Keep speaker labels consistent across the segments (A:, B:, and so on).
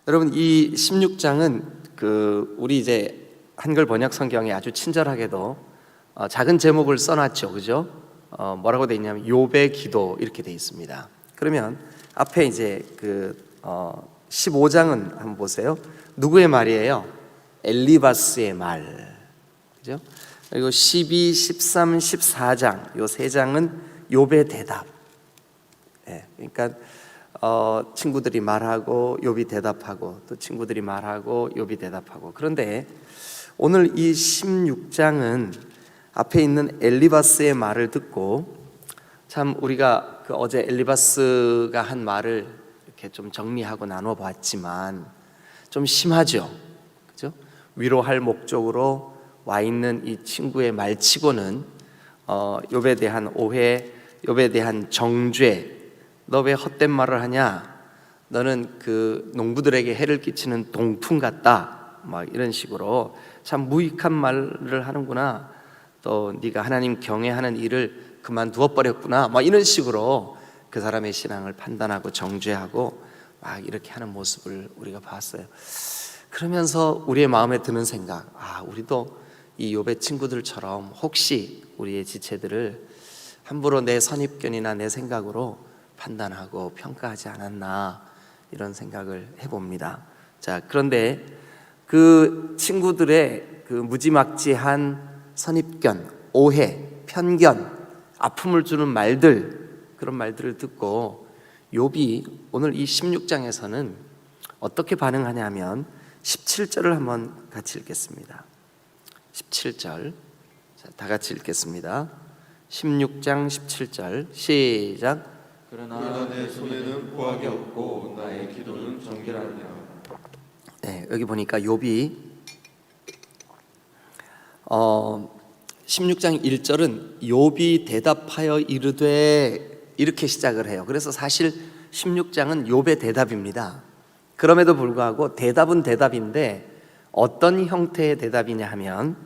A: 여러분, 이 16장은 우리 이제 한글 번역 성경에 아주 친절하게도 작은 제목을 써놨죠, 그죠? 뭐라고 돼 있냐면 욥의 기도 이렇게 돼 있습니다. 그러면 앞에 이제 15장은 한번 보세요. 누구의 말이에요? 엘리바스의 말, 그죠? 그리고 12, 13, 14장 요 세 장은 욥의 대답. 그러니까 친구들이 말하고 욥이 대답하고, 또 친구들이 말하고 욥이 대답하고. 그런데 오늘 이 16장은 앞에 있는 엘리바스의 말을 듣고, 참 우리가 어제 엘리바스가 한 말을 이렇게 좀 정리하고 나눠 봤지만 좀 심하죠, 그죠? 위로할 목적으로 와 있는 이 친구의 말치고는 욥에 대한 오해, 욥에 대한 정죄, 너 왜 헛된 말을 하냐? 너는 농부들에게 해를 끼치는 동풍 같다. 막 이런 식으로 참 무익한 말을 하는구나. 또 네가 하나님 경외하는 일을 그만두어 버렸구나. 막 이런 식으로 그 사람의 신앙을 판단하고 정죄하고 막 이렇게 하는 모습을 우리가 봤어요. 그러면서 우리의 마음에 드는 생각, 우리도 이 욥의 친구들처럼 혹시 우리의 지체들을 함부로 내 선입견이나 내 생각으로 판단하고 평가하지 않았나, 이런 생각을 해봅니다. 자, 그런데 그 친구들의 무지막지한 선입견, 오해, 편견, 아픔을 주는 말들, 그런 말들을 듣고 욥이 오늘 이 16장에서는 어떻게 반응하냐면 17절을 한번 같이 읽겠습니다. 17절, 자, 다 같이 읽겠습니다. 16장 17절 시작.
B: 그러나 내 손에는 보약이 없고 나의 기도는 정결하니라.
A: 여기 보니까 욥이 16장 1절은 욥이 대답하여 이르되, 이렇게 시작을 해요. 그래서 사실 16장은 욥의 대답입니다. 그럼에도 불구하고 대답은 대답인데 어떤 형태의 대답이냐 하면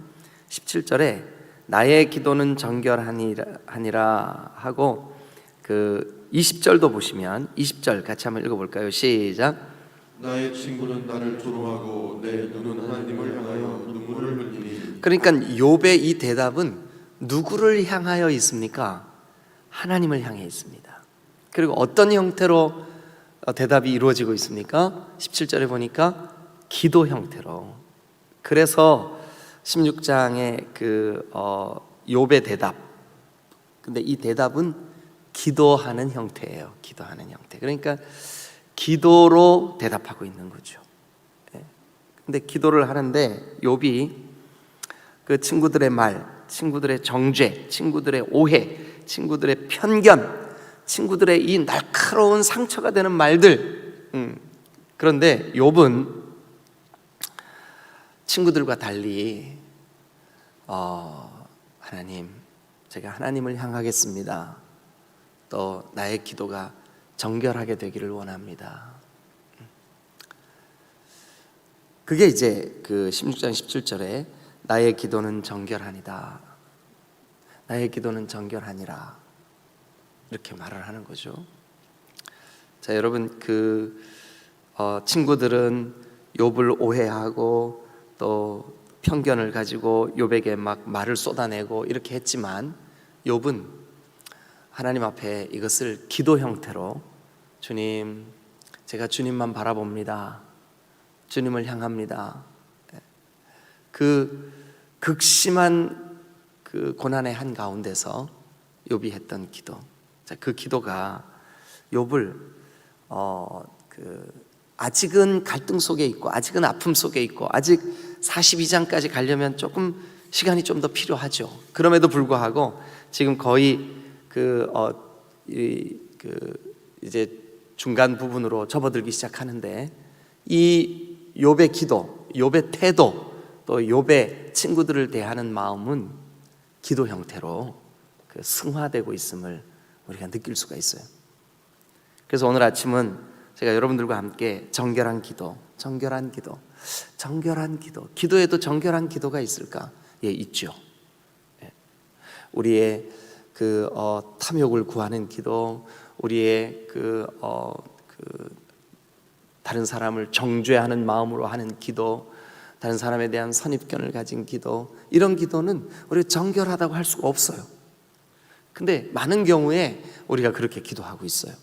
A: 17절에 나의 기도는 정결하니라 하고, 20절도 보시면 20절 같이 한번 읽어볼까요? 시작.
B: 나의 친구는 나를 조롱하고 내 눈은 하나님을 향하여 눈물을 흘리니.
A: 그러니까 욥의 이 대답은 누구를 향하여 있습니까? 하나님을 향해 있습니다. 그리고 어떤 형태로 대답이 이루어지고 있습니까? 17절에 보니까 기도 형태로. 그래서 16장의 욥의 대답, 근데 이 대답은 기도하는 형태예요. 기도하는 형태. 그러니까 기도로 대답하고 있는 거죠. 근데 기도를 하는데 욥이 그 친구들의 말, 친구들의 정죄, 친구들의 오해, 친구들의 편견, 친구들의 이 날카로운 상처가 되는 말들, 그런데 욥은 친구들과 달리 하나님, 제가 하나님을 향하겠습니다. 또 나의 기도가 정결하게 되기를 원합니다. 그게 이제 16장 17절에 나의 기도는 정결하니다, 나의 기도는 정결하니라, 이렇게 말을 하는 거죠. 자, 여러분, 친구들은 욥을 오해하고 또 편견을 가지고 욥에게 막 말을 쏟아내고 이렇게 했지만 욥은 하나님 앞에 이것을 기도 형태로, 주님, 제가 주님만 바라봅니다. 주님을 향합니다. 극심한 고난의 한 가운데서 욥이 했던 기도. 자, 그 기도가 욥을 아직은 갈등 속에 있고, 아직은 아픔 속에 있고, 아직 42장까지 가려면 조금 시간이 좀 더 필요하죠. 그럼에도 불구하고 지금 거의 이제 중간 부분으로 접어들기 시작하는데, 이 욥의 기도, 욥의 태도, 또 욥의 친구들을 대하는 마음은 기도 형태로 승화되고 있음을 우리가 느낄 수가 있어요. 그래서 오늘 아침은 제가 여러분들과 함께 정결한 기도, 정결한 기도, 정결한 기도, 기도에도 정결한 기도가 있을까? 예, 있죠. 우리의 탐욕을 구하는 기도, 우리의 다른 사람을 정죄하는 마음으로 하는 기도, 다른 사람에 대한 선입견을 가진 기도, 이런 기도는 우리가 정결하다고 할 수가 없어요. 근데 많은 경우에 우리가 그렇게 기도하고 있어요.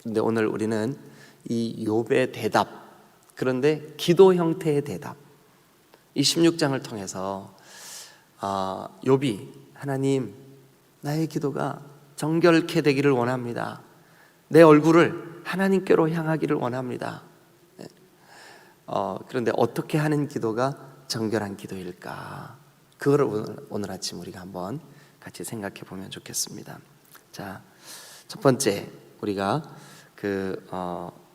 A: 근데 오늘 우리는 이 욥의 대답, 그런데 기도 형태의 대답, 이 16장을 통해서 욥이 하나님, 나의 기도가 정결케 되기를 원합니다. 내 얼굴을 하나님께로 향하기를 원합니다. 그런데 어떻게 하는 기도가 정결한 기도일까? 그거를 오늘 아침 우리가 한번 같이 생각해 보면 좋겠습니다. 자, 첫 번째 우리가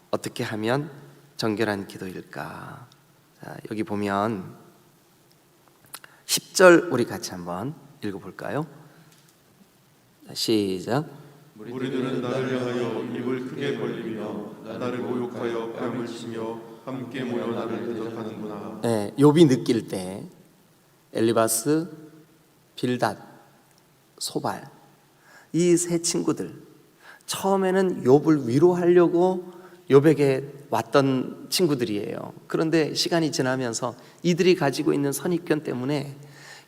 A: 어떻게 하면 정결한 기도일까? 자, 여기 보면 10절 우리 같이 한번 읽어볼까요? 시작.
B: 무리들은 나를 향하여 입을 크게 벌리며 나를 모욕하여 뺨을 치며 함께 모여 나를 대적하는구나.
A: 네, 욥이 느낄 때 엘리바스, 빌닷, 소발, 이 세 친구들 처음에는 욥을 위로하려고 욥에게 왔던 친구들이에요. 그런데 시간이 지나면서 이들이 가지고 있는 선입견 때문에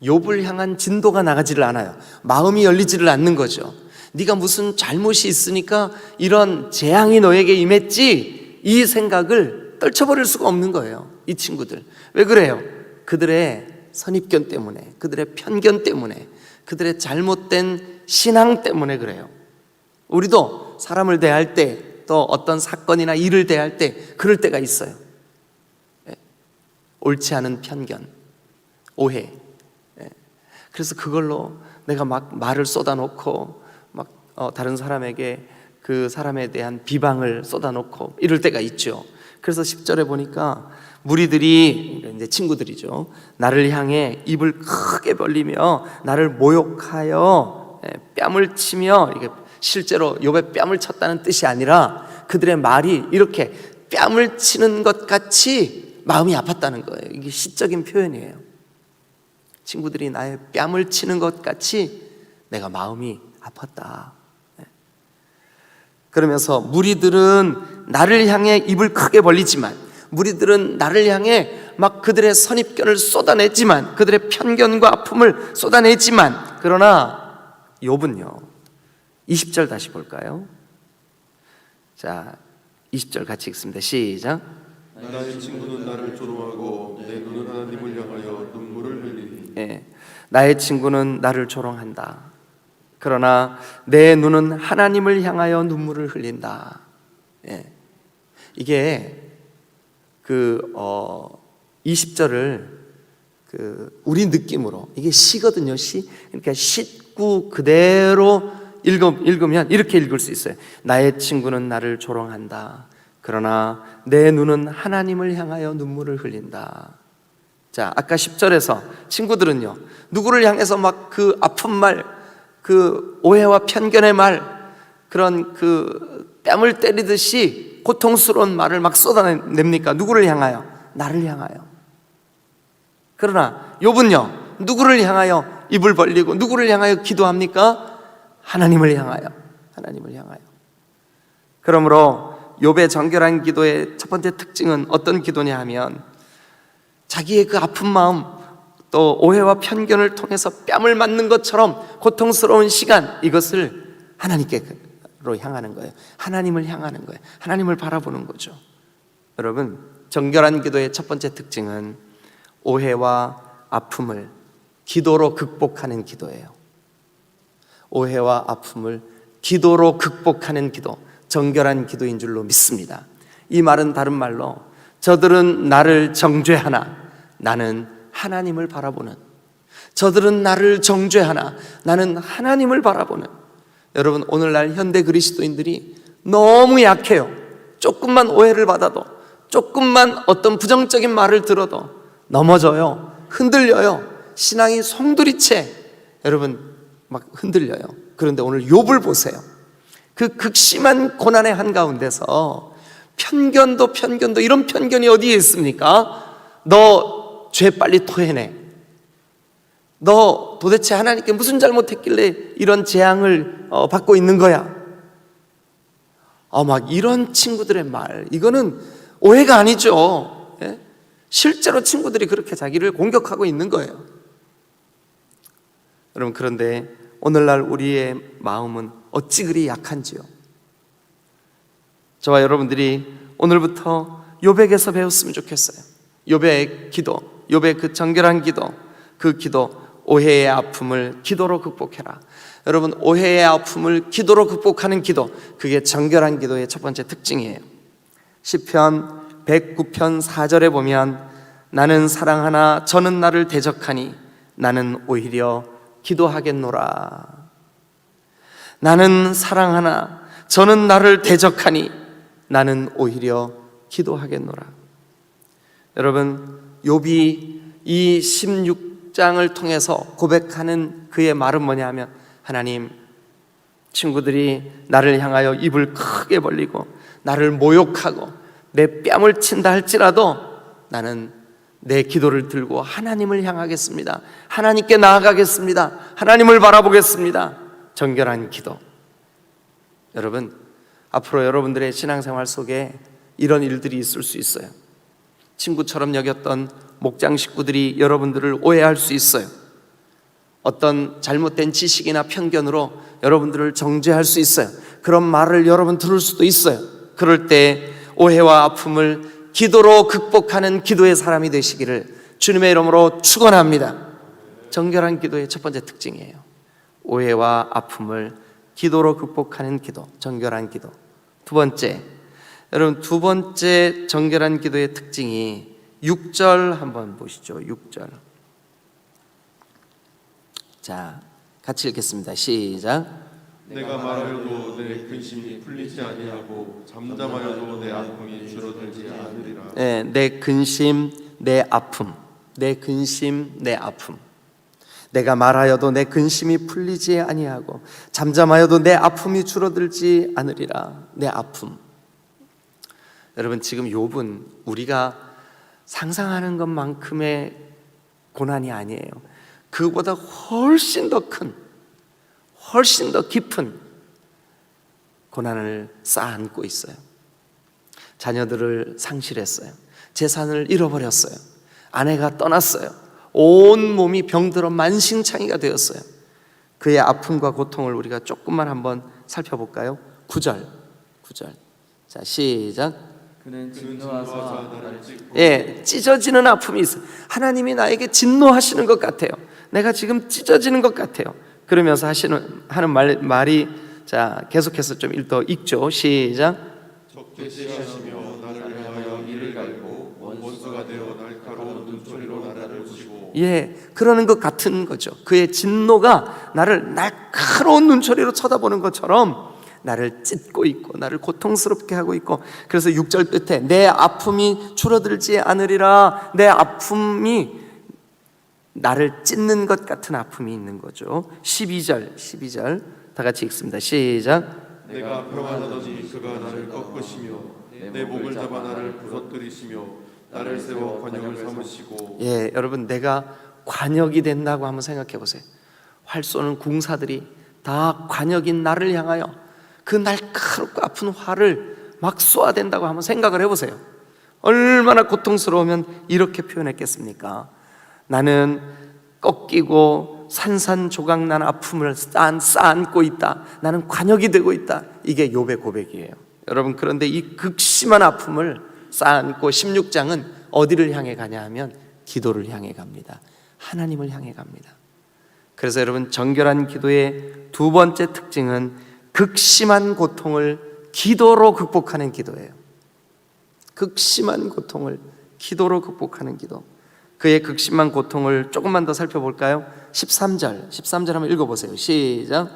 A: 욥을 향한 진도가 나가지를 않아요. 마음이 열리지를 않는 거죠. 네가 무슨 잘못이 있으니까 이런 재앙이 너에게 임했지, 이 생각을 떨쳐버릴 수가 없는 거예요. 이 친구들 왜 그래요? 그들의 선입견 때문에, 그들의 편견 때문에, 그들의 잘못된 신앙 때문에 그래요. 우리도 사람을 대할 때, 또 어떤 사건이나 일을 대할 때 그럴 때가 있어요. 옳지 않은 편견, 오해. 그래서 그걸로 내가 막 말을 쏟아놓고 막 다른 사람에게 그 사람에 대한 비방을 쏟아놓고 이럴 때가 있죠. 그래서 10절에 보니까 무리들이, 이제 친구들이죠, 나를 향해 입을 크게 벌리며 나를 모욕하여 뺨을 치며, 이게 실제로 욥의 뺨을 쳤다는 뜻이 아니라 그들의 말이 이렇게 뺨을 치는 것 같이 마음이 아팠다는 거예요. 이게 시적인 표현이에요. 친구들이 나의 뺨을 치는 것 같이 내가 마음이 아팠다. 그러면서 무리들은 나를 향해 입을 크게 벌리지만, 무리들은 나를 향해 막 그들의 선입견을 쏟아냈지만, 그들의 편견과 아픔을 쏟아냈지만, 그러나 욥은요, 20절 다시 볼까요? 자, 20절 같이 읽습니다. 시작.
B: 나의 친구는 나를 조롱하고 내 눈은 하나님을 향하여 눈물을 흘리니.
A: 나의 친구는 나를 조롱한다. 그러나 내 눈은 하나님을 향하여 눈물을 흘린다. 이게 20절을 우리 느낌으로, 이게 시거든요. 시. 그러니까 시구 그대로 읽으면 이렇게 읽을 수 있어요. 나의 친구는 나를 조롱한다. 그러나 내 눈은 하나님을 향하여 눈물을 흘린다. 자, 아까 10절에서 친구들은요, 누구를 향해서 막 그 아픈 말, 그 오해와 편견의 말, 그런 그 뺨을 때리듯이 고통스러운 말을 막 쏟아냅니까? 누구를 향하여? 나를 향하여. 그러나 욥은요, 누구를 향하여 입을 벌리고 누구를 향하여 기도합니까? 하나님을 향하여. 하나님을 향하여. 그러므로 욥의 정결한 기도의 첫 번째 특징은 어떤 기도냐 하면, 자기의 그 아픈 마음, 또 오해와 편견을 통해서 뺨을 맞는 것처럼 고통스러운 시간, 이것을 하나님께로 향하는 거예요. 하나님을 향하는 거예요. 하나님을 바라보는 거죠. 여러분, 정결한 기도의 첫 번째 특징은 오해와 아픔을 기도로 극복하는 기도예요. 오해와 아픔을 기도로 극복하는 기도, 정결한 기도인 줄로 믿습니다. 이 말은 다른 말로, 저들은 나를 정죄하나 나는 하나님을 바라보는, 저들은 나를 정죄하나 나는 하나님을 바라보는. 여러분, 오늘날 현대 그리스도인들이 너무 약해요. 조금만 오해를 받아도, 조금만 어떤 부정적인 말을 들어도 넘어져요. 흔들려요. 신앙이 송두리째 여러분 막 흔들려요. 그런데 오늘 욥을 보세요. 그 극심한 고난의 한가운데서 편견도 이런 편견이 어디에 있습니까? 너 죄 빨리 토해내. 너 도대체 하나님께 무슨 잘못했길래 이런 재앙을 받고 있는 거야? 막 이런 친구들의 말, 이거는 오해가 아니죠. 예? 실제로 친구들이 그렇게 자기를 공격하고 있는 거예요. 여러분, 그런데 오늘날 우리의 마음은 어찌 그리 약한지요. 저와 여러분들이 오늘부터 욥에게서 배웠으면 좋겠어요. 욥의 기도, 욥의 그 정결한 기도, 그 기도, 오해의 아픔을 기도로 극복해라. 여러분, 오해의 아픔을 기도로 극복하는 기도, 그게 정결한 기도의 첫 번째 특징이에요. 시편 109편 4절에 보면 나는 사랑하나 저는 나를 대적하니 나는 오히려 기도하겠노라. 나는 사랑하나 저는 나를 대적하니 나는 오히려 기도하겠노라. 여러분, 욥이 이 16장을 통해서 고백하는 그의 말은 뭐냐 하면, 하나님, 친구들이 나를 향하여 입을 크게 벌리고 나를 모욕하고 내 뺨을 친다 할지라도 나는 내 기도를 들고 하나님을 향하겠습니다. 하나님께 나아가겠습니다. 하나님을 바라보겠습니다. 정결한 기도. 여러분, 앞으로 여러분들의 신앙생활 속에 이런 일들이 있을 수 있어요. 친구처럼 여겼던 목장 식구들이 여러분들을 오해할 수 있어요. 어떤 잘못된 지식이나 편견으로 여러분들을 정죄할 수 있어요. 그런 말을 여러분 들을 수도 있어요. 그럴 때 오해와 아픔을 기도로 극복하는 기도의 사람이 되시기를 주님의 이름으로 축원합니다. 정결한 기도의 첫 번째 특징이에요. 오해와 아픔을 기도로 극복하는 기도, 정결한 기도. 두 번째, 여러분, 두 번째 정결한 기도의 특징이 6절 한번 보시죠. 6절. 자, 같이 읽겠습니다. 시작.
B: 내가 말하여도 내 근심이 풀리지 아니하고 잠잠하여도 내 아픔이 줄어들지 않으리라.
A: 네, 내 근심, 내 아픔. 내 근심, 내 아픔. 내가 말하여도 내 근심이 풀리지 아니하고 잠잠하여도 내 아픔이 줄어들지 않으리라. 내 아픔. 여러분, 지금 욥은 우리가 상상하는 것만큼의 고난이 아니에요. 그보다 훨씬 더 큰, 훨씬 더 깊은 고난을 쌓아안고 있어요. 자녀들을 상실했어요. 재산을 잃어버렸어요. 아내가 떠났어요. 온 몸이 병들어 만신창이가 되었어요. 그의 아픔과 고통을 우리가 조금만 한번 살펴볼까요? 9절. 자, 시작.
C: 그는 진노하사 나를 찢고
A: 찢어지는 아픔이 있어요. 하나님이 나에게 진노하시는 것 같아요. 내가 지금 찢어지는 것 같아요. 그러면서 하는 말이, 자, 계속해서 좀 읽죠. 시작.
B: 적대시하시며 나를 향하여 이를 갈고 원수가 되어 날카로운 눈초리로 나를 보시고.
A: 그러는 것 같은 거죠. 그의 진노가 나를 날카로운 눈초리로 쳐다보는 것처럼 나를 찢고 있고 나를 고통스럽게 하고 있고, 그래서 6절 끝에 내 아픔이 줄어들지 않으리라. 내 아픔이 나를 찢는 것 같은 아픔이 있는 거죠. 12절 다 같이 읽습니다. 시작.
B: 내가 평안하더니 그가 나를 꺾으시며 내 목을 잡아 나를 부서뜨리시며 나를 세워 관역을 삼으시고.
A: 여러분, 내가 관역이 된다고 한번 생각해 보세요. 활 쏘는 궁사들이 다 관역인 나를 향하여 그 날카롭고 아픈 활을 막 쏘아댄다고 한번 생각을 해보세요. 얼마나 고통스러우면 이렇게 표현했겠습니까? 나는 꺾이고 산산조각난 아픔을 쌓아안고 있다. 나는 관역이 되고 있다. 이게 욥의 고백이에요. 여러분, 그런데 이 극심한 아픔을 쌓아안고 16장은 어디를 향해 가냐 하면 기도를 향해 갑니다. 하나님을 향해 갑니다. 그래서 여러분, 정결한 기도의 두 번째 특징은 극심한 고통을 기도로 극복하는 기도예요. 극심한 고통을 기도로 극복하는 기도. 그의 극심한 고통을 조금만 더 살펴볼까요? 13절 한번 읽어보세요. 시작.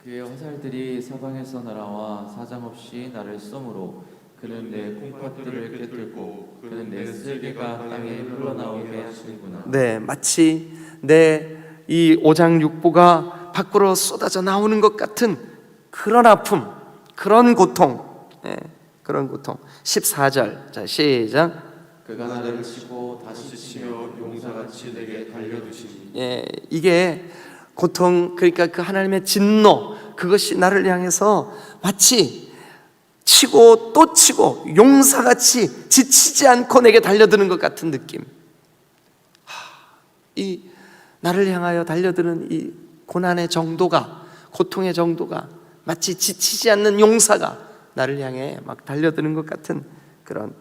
C: 그의 화살들이 사방에서 날아와 사정없이 나를 쏘므로 그는 내 콩팥들을 꿰뚫고 그는 내 쓸개가 땅에 흘러나오게 하시는구나.
A: 네, 마치 내 이 오장육부가 밖으로 쏟아져 나오는 것 같은 그런 아픔, 그런 고통, 그런 고통. 14절, 자, 시작.
C: 그가 나를 치고 다시
B: 치며 용사같이 내게 달려드시니.
A: 이게 고통, 그러니까 그 하나님의 진노, 그것이 나를 향해서 마치 치고 또 치고 용사같이 지치지 않고 내게 달려드는 것 같은 느낌. 이 나를 향하여 달려드는 이 고난의 정도가, 고통의 정도가 마치 지치지 않는 용사가 나를 향해 막 달려드는 것 같은 그런.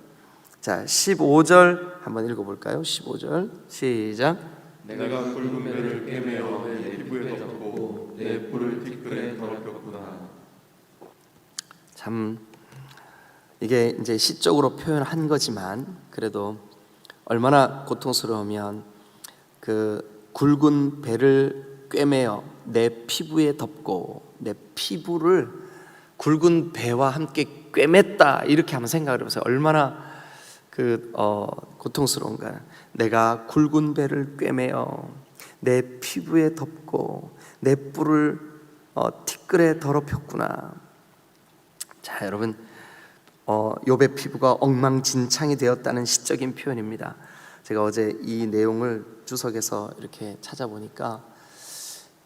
A: 자, 15절 한번 읽어볼까요? 15절 시작.
B: 내가 굵은 배를 꿰매어 내 피부에 덮고 내 뿔을 티끌에 더럽혔구나.
A: 참 이게 이제 시적으로 표현한 거지만 그래도 얼마나 고통스러우면 그 굵은 배를 꿰매어 내 피부에 덮고 내 피부를 굵은 배와 함께 꿰맸다 이렇게 한번 생각을 해보세요. 얼마나 고통스러운가. 내가 굵은 배를 꿰매어 내 피부에 덮고 내 뿔을 티끌에 더럽혔구나. 자, 여러분, 욥의 피부가 엉망진창이 되었다는 시적인 표현입니다. 제가 어제 이 내용을 주석에서 이렇게 찾아보니까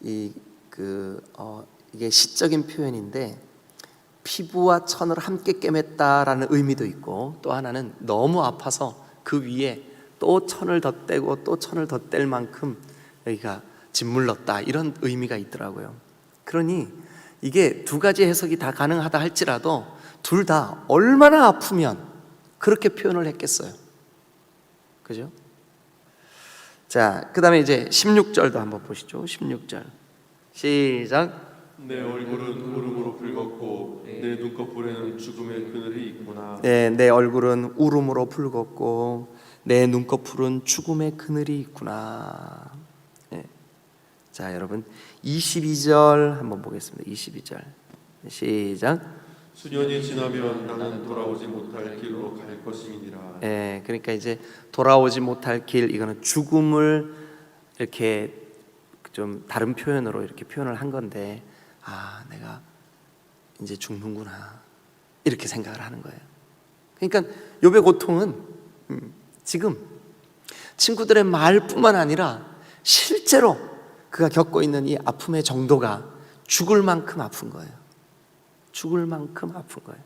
A: 이게 시적인 표현인데 피부와 천을 함께 꿰맸다라는 의미도 있고, 또 하나는 너무 아파서 그 위에 또 천을 덧대고 또 천을 덧댈 만큼 여기가 짓물렀다, 이런 의미가 있더라고요. 그러니 이게 두 가지 해석이 다 가능하다 할지라도 둘 다 얼마나 아프면 그렇게 표현을 했겠어요. 그죠? 자, 그 다음에 이제 16절도 한번 보시죠. 16절 시작.
B: 내 얼굴은 울음으로 붉었고 내 눈꺼풀에는 죽음의 그늘이 있구나.
A: 네, 내 얼굴은 울음으로 붉었고 내 눈꺼풀은 죽음의 그늘이 있구나. 네. 자, 여러분 22절 한번 보겠습니다. 22절 시작.
B: 수년이 지나면 나는 돌아오지 못할 길로 갈 것임이니라.
A: 예, 그러니까 이제 돌아오지 못할 길, 이거는 죽음을 이렇게 좀 다른 표현으로 이렇게 표현을 한 건데, 아, 내가 이제 죽는구나 이렇게 생각을 하는 거예요. 그러니까 욥의 고통은 지금 친구들의 말뿐만 아니라 실제로 그가 겪고 있는 이 아픔의 정도가 죽을 만큼 아픈 거예요. 죽을 만큼 아픈 거예요.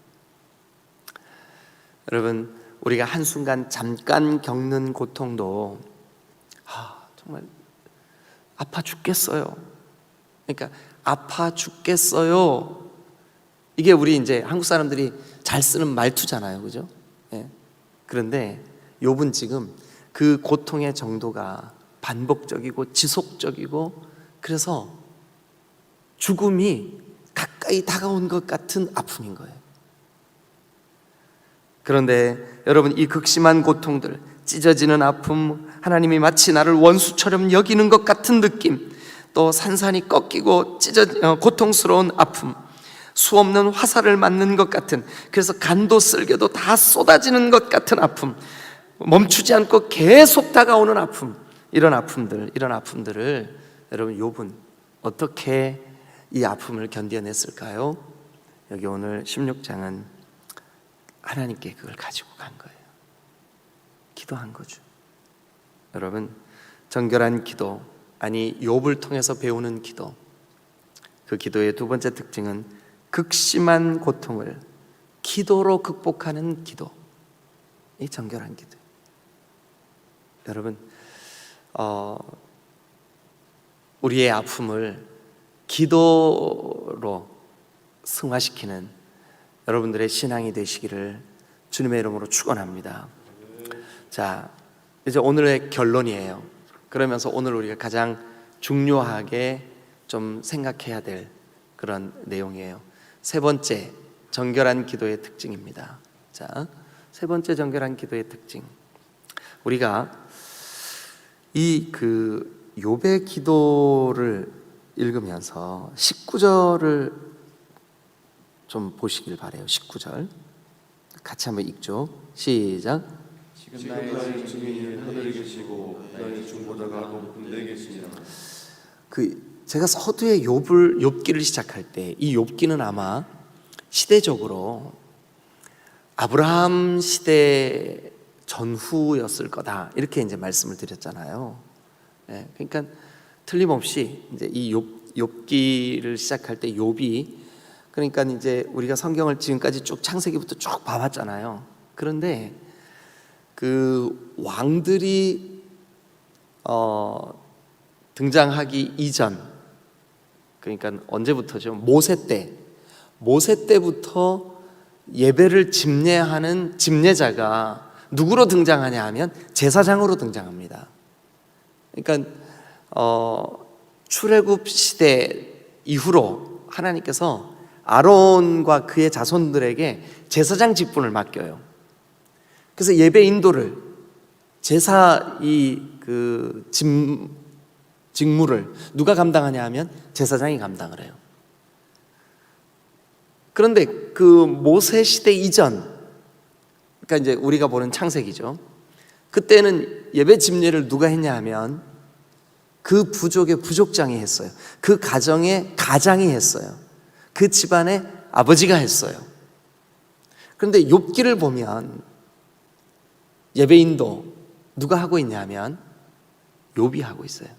A: 여러분, 우리가 한순간 잠깐 겪는 고통도 정말 아파 죽겠어요. 그러니까 아파 죽겠어요, 이게 우리 이제 한국 사람들이 잘 쓰는 말투잖아요. 그죠? 예. 그런데 욥은 지금 그 고통의 정도가 반복적이고 지속적이고, 그래서 죽음이 가까이 다가온 것 같은 아픔인 거예요. 그런데 여러분, 이 극심한 고통들, 찢어지는 아픔, 하나님이 마치 나를 원수처럼 여기는 것 같은 느낌, 또 산산이 꺾이고 고통스러운 아픔, 수없는 화살을 맞는 것 같은, 그래서 간도 쓸개도 다 쏟아지는 것 같은 아픔, 멈추지 않고 계속 다가오는 아픔, 이런 아픔들을 여러분, 욥은 어떻게 이 아픔을 견뎌냈을까요? 여기 오늘 16장은 하나님께 그걸 가지고 간 거예요. 기도한 거죠. 여러분, 정결한 기도, 아니 욥을 통해서 배우는 기도, 그 기도의 두 번째 특징은 극심한 고통을 기도로 극복하는 기도, 이 정결한 기도. 여러분, 우리의 아픔을 기도로 승화시키는 여러분들의 신앙이 되시기를 주님의 이름으로 축원합니다. 자, 이제 오늘의 결론이에요. 그러면서 오늘 우리가 가장 중요하게 좀 생각해야 될 그런 내용이에요. 세 번째, 정결한 기도의 특징입니다. 자, 세 번째 정결한 기도의 특징. 우리가 이 욥의 기도를 읽으면서 19절을 좀 보시길 바래요. 19절 같이 한번 읽죠. 시작.
B: 지금 나의 증인이 하늘에 계시고 나의 중보자가 높은 데 계시니라.
A: 제가 서두에 욥기를 시작할 때 이 욥기는 아마 시대적으로 아브라함 시대 전후였을 거다, 이렇게 이제 말씀을 드렸잖아요. 예, 그러니까 틀림없이 이제 이 욥기를 시작할 때 욥이 그러니까 이제 우리가 성경을 지금까지 쭉 창세기부터 쭉 봐왔잖아요. 그런데 그 왕들이 등장하기 이전, 그러니까 언제부터죠? 모세 때부터 예배를 집례하는 집례자가 누구로 등장하냐 하면 제사장으로 등장합니다. 그러니까 출애굽 시대 이후로 하나님께서 아론과 그의 자손들에게 제사장 직분을 맡겨요. 그래서 예배 인도를, 제사 직무를 누가 감당하냐 하면 제사장이 감당을 해요. 그런데 그 모세 시대 이전, 그러니까 이제 우리가 보는 창세기죠. 그때는 예배 집례를 누가 했냐 하면 그 부족의 부족장이 했어요. 그 가정의 가장이 했어요. 그 집안의 아버지가 했어요. 그런데 욥기를 보면 예배인도 누가 하고 있냐면 욥이 하고 있어요.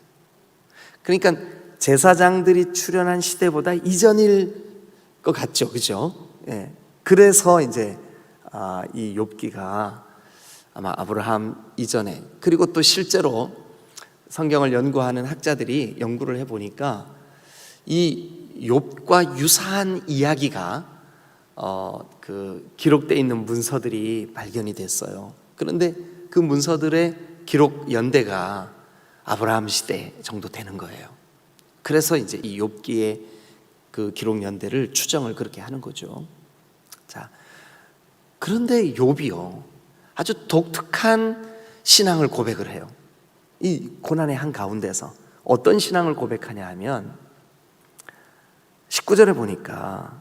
A: 그러니까 제사장들이 출현한 시대보다 이전일 것 같죠, 그죠? 예. 그래서 이제 이 욥기가 아마 아브라함 이전에, 그리고 또 실제로 성경을 연구하는 학자들이 연구를 해보니까 이 욥과 유사한 이야기가 기록되어 있는 문서들이 발견이 됐어요. 그런데 그 문서들의 기록 연대가 아브라함 시대 정도 되는 거예요. 그래서 이제 이 욥기의 그 기록 연대를 추정을 그렇게 하는 거죠. 자, 그런데 욥이요, 아주 독특한 신앙을 고백을 해요. 이 고난의 한 가운데서 어떤 신앙을 고백하냐 하면 19절에 보니까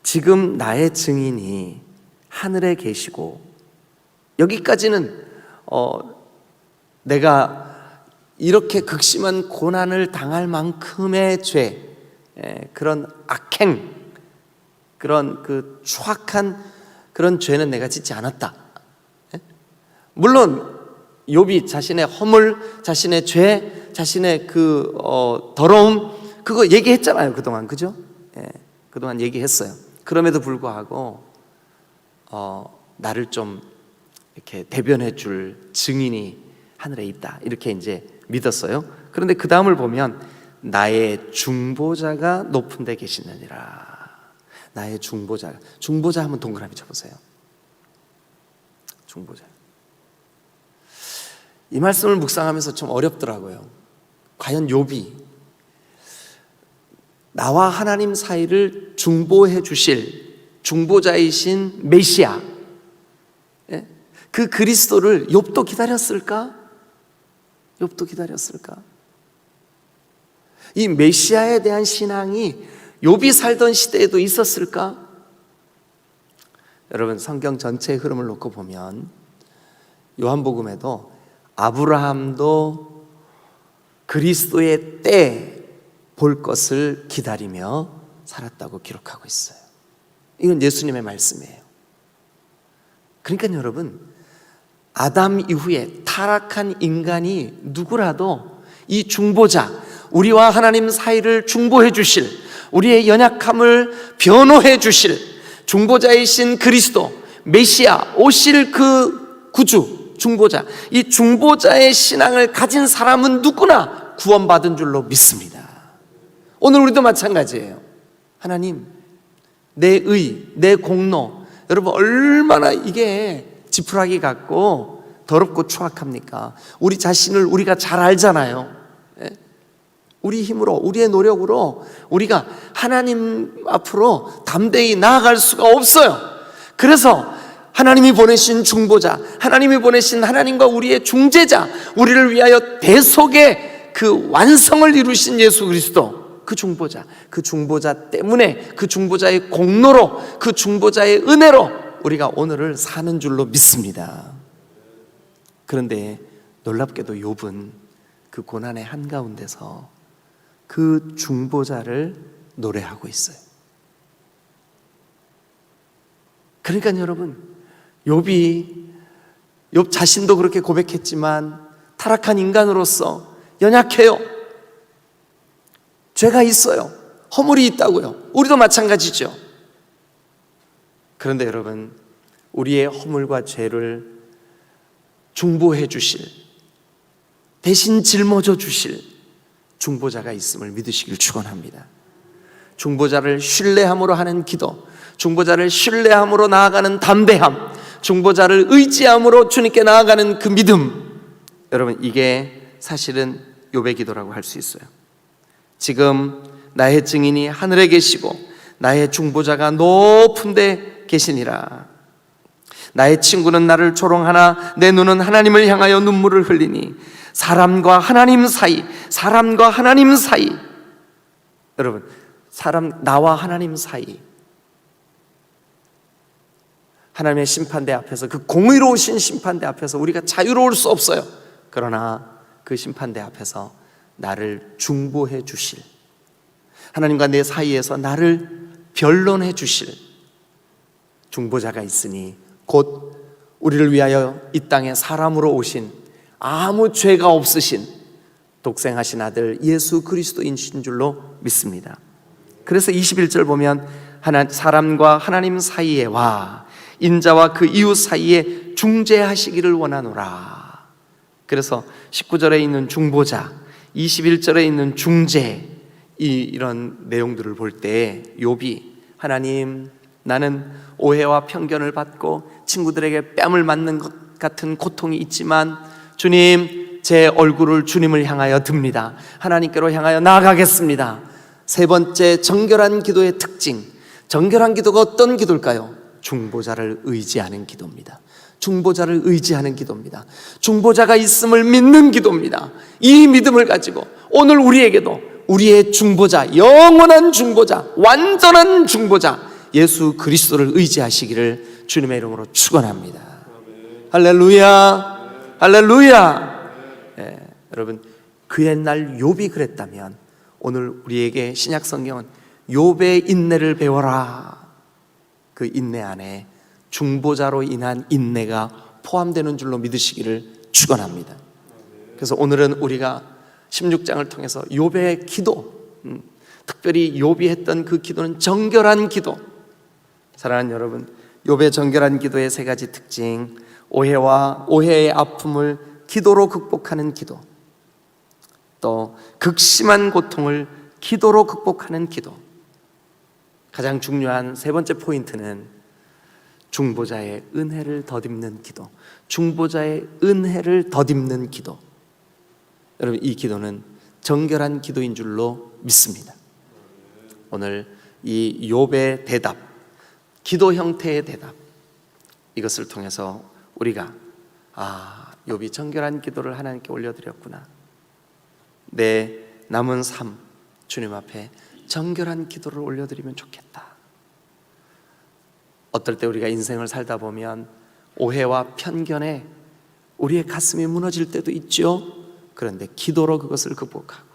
A: 지금 나의 증인이 하늘에 계시고, 여기까지는 내가 이렇게 극심한 고난을 당할 만큼의 죄, 그런 악행, 그런 그 추악한 그런 죄는 내가 짓지 않았다. 물론 욥이 자신의 허물, 자신의 죄, 자신의 그 더러움, 그거 얘기했잖아요, 그동안. 그죠? 그동안 얘기했어요. 그럼에도 불구하고 나를 좀 이렇게 대변해 줄 증인이 하늘에 있다, 이렇게 이제 믿었어요. 그런데 그 다음을 보면 나의 중보자가 높은 데 계시느니라. 나의 중보자 한번 동그라미 쳐보세요. 중보자. 이 말씀을 묵상하면서 좀 어렵더라고요. 과연 욥이 나와 하나님 사이를 중보해 주실 중보자이신 메시아, 그 그리스도를 욥도 기다렸을까? 욥도 기다렸을까? 이 메시아에 대한 신앙이 욥이 살던 시대에도 있었을까? 여러분, 성경 전체의 흐름을 놓고 보면 요한복음에도 아브라함도 그리스도의 때 볼 것을 기다리며 살았다고 기록하고 있어요. 이건 예수님의 말씀이에요. 그러니까 여러분, 아담 이후에 타락한 인간이 누구라도 이 중보자, 우리와 하나님 사이를 중보해 주실, 우리의 연약함을 변호해 주실 중보자이신 그리스도, 메시아, 오실 그 구주, 중보자, 이 중보자의 신앙을 가진 사람은 누구나 구원받은 줄로 믿습니다. 오늘 우리도 마찬가지예요. 하나님, 내 의, 내 공로, 여러분 얼마나 이게 지푸라기 같고 더럽고 추악합니까? 우리 자신을 우리가 잘 알잖아요. 우리 힘으로, 우리의 노력으로 우리가 하나님 앞으로 담대히 나아갈 수가 없어요. 그래서 하나님이 보내신 중보자, 하나님이 보내신 하나님과 우리의 중재자, 우리를 위하여 대속의 그 완성을 이루신 예수 그리스도, 그 중보자 때문에, 그 중보자의 공로로, 그 중보자의 은혜로 우리가 오늘을 사는 줄로 믿습니다. 그런데 놀랍게도 욥은 그 고난의 한가운데서 그 중보자를 노래하고 있어요. 그러니까 여러분, 욥 자신도 그렇게 고백했지만 타락한 인간으로서 연약해요. 죄가 있어요. 허물이 있다고요. 우리도 마찬가지죠. 그런데 여러분, 우리의 허물과 죄를 중보해 주실, 대신 짊어져 주실 중보자가 있음을 믿으시길 축원합니다. 중보자를 신뢰함으로 하는 기도, 중보자를 신뢰함으로 나아가는 담대함, 중보자를 의지함으로 주님께 나아가는 그 믿음, 여러분, 이게 사실은 욥의 기도라고 할 수 있어요. 지금 나의 증인이 하늘에 계시고 나의 중보자가 높은 데 계시니라. 나의 친구는 나를 조롱하나 내 눈은 하나님을 향하여 눈물을 흘리니. 사람과 하나님 사이, 사람과 하나님 사이, 여러분, 나와 하나님 사이, 하나님의 심판대 앞에서, 그 공의로우신 심판대 앞에서 우리가 자유로울 수 없어요. 그러나 그 심판대 앞에서 나를 중보해 주실, 하나님과 내 사이에서 나를 변론해 주실 중보자가 있으니, 곧 우리를 위하여 이 땅에 사람으로 오신, 아무 죄가 없으신 독생하신 아들 예수 그리스도이신 줄로 믿습니다. 그래서 21절 보면 사람과 하나님 사이에 와 인자와 그 이웃 사이에 중재하시기를 원하노라. 그래서 19절에 있는 중보자, 21절에 있는 중재, 이런 내용들을 볼 때 욥이, 하나님, 나는 오해와 편견을 받고 친구들에게 뺨을 맞는 것 같은 고통이 있지만 주님, 제 얼굴을 주님을 향하여 듭니다. 하나님께로 향하여 나아가겠습니다. 세 번째, 정결한 기도의 특징. 정결한 기도가 어떤 기도일까요? 중보자를 의지하는 기도입니다. 중보자를 의지하는 기도입니다. 중보자가 있음을 믿는 기도입니다. 이 믿음을 가지고 오늘 우리에게도 우리의 중보자, 영원한 중보자, 완전한 중보자 예수 그리스도를 의지하시기를 주님의 이름으로 축원합니다. 할렐루야, 할렐루야. 여러분, 그 옛날 욥이 그랬다면 오늘 우리에게 신약 성경은 욥의 인내를 배워라. 그 인내 안에 중보자로 인한 인내가 포함되는 줄로 믿으시기를 축원합니다. 그래서 오늘은 우리가 16장을 통해서 욥의 기도, 특별히 욥이 했던 그 기도는 정결한 기도. 사랑하는 여러분, 욥의 정결한 기도의 세 가지 특징, 오해의 아픔을 기도로 극복하는 기도, 또 극심한 고통을 기도로 극복하는 기도, 가장 중요한 세 번째 포인트는 중보자의 은혜를 덧입는 기도. 중보자의 은혜를 덧입는 기도. 여러분, 이 기도는 정결한 기도인 줄로 믿습니다. 오늘 이 욥의 대답, 기도 형태의 대답, 이것을 통해서 우리가 욥이 정결한 기도를 하나님께 올려드렸구나. 내 남은 삶 주님 앞에 정결한 기도를 올려드리면 좋겠다. 어떨 때 우리가 인생을 살다 보면 오해와 편견에 우리의 가슴이 무너질 때도 있죠. 그런데 기도로 그것을 극복하고,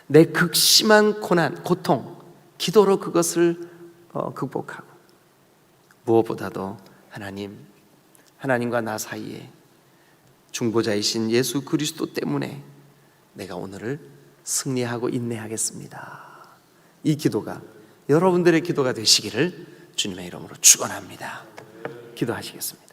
A: 내 극심한 고통, 기도로 그것을 극복하고, 무엇보다도 하나님과 나 사이에 중보자이신 예수 그리스도 때문에 내가 오늘을 승리하고 인내하겠습니다. 이 기도가 여러분들의 기도가 되시기를 주님의 이름으로 축원합니다. 기도하시겠습니다.